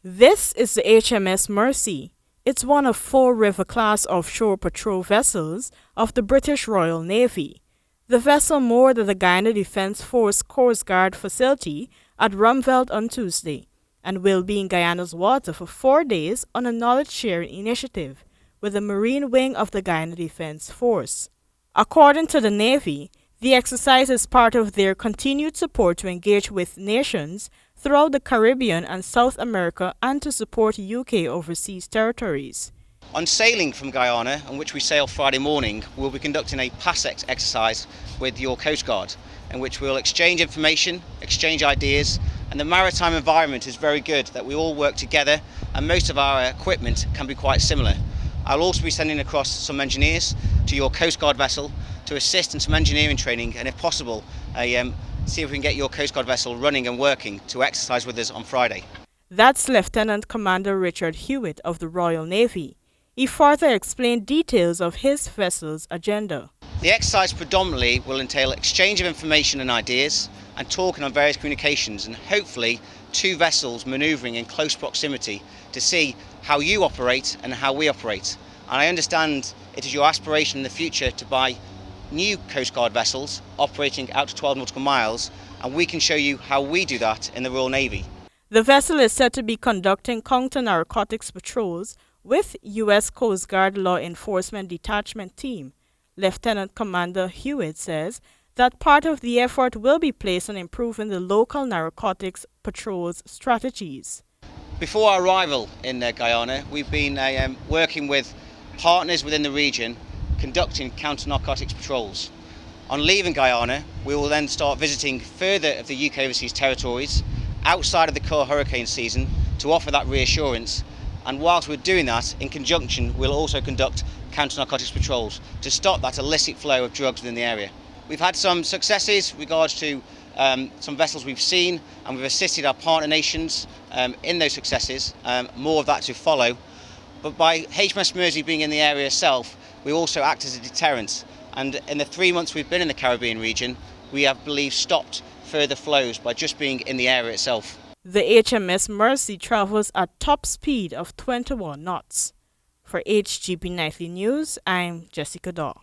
This is the HMS Mercy. It's one of 4 River-class offshore patrol vessels of the British Royal Navy. The vessel moored at the Guyana Defence Force Coast Guard facility at Rumveld on Tuesday and will be in Guyana's water for 4 days on a knowledge-sharing initiative with the Marine Wing of the Guyana Defence Force. According to the Navy, the exercise is part of their continued support to engage with nations throughout the Caribbean and South America and to support UK overseas territories. On sailing from Guyana, on which we sail Friday morning, we'll be conducting a PASSEX exercise with your Coast Guard, in which we'll exchange information, exchange ideas, and the maritime environment is very good that we all work together and most of our equipment can be quite similar. I'll also be sending across some engineers to your Coast Guard vessel to assist in some engineering training and if possible, see if we can get your Coast Guard vessel running and working to exercise with us on Friday. That's Lieutenant Commander Richard Hewitt of the Royal Navy. He further explained details of his vessel's agenda. The exercise predominantly will entail exchange of information and ideas and talking on various communications and hopefully 2 vessels manoeuvring in close proximity to see how you operate and how we operate. And I understand it is your aspiration in the future to buy new Coast Guard vessels operating out to 12 nautical miles, and we can show you how we do that in the Royal Navy. The vessel is said to be conducting counter-narcotics patrols with U.S. Coast Guard Law Enforcement Detachment Team. Lieutenant Commander Hewitt says that part of the effort will be placed on improving the local narcotics patrols strategies. Before our arrival in Guyana, we've been working with partners within the region conducting counter-narcotics patrols. On leaving Guyana, we will then start visiting further of the UK overseas territories outside of the core hurricane season to offer that reassurance, and whilst we're doing that, in conjunction we'll also conduct counter-narcotics patrols to stop that illicit flow of drugs within the area. We've had some successes with regards to some vessels we've seen, and we've assisted our partner nations in those successes, more of that to follow. But by HMS Mersey being in the area itself, we also act as a deterrent, and in the 3 months we've been in the Caribbean region, we have believed stopped further flows by just being in the area itself. The HMS Mercy travels at top speed of 21 knots. For HGP Nightly News, I'm Jessica Daw.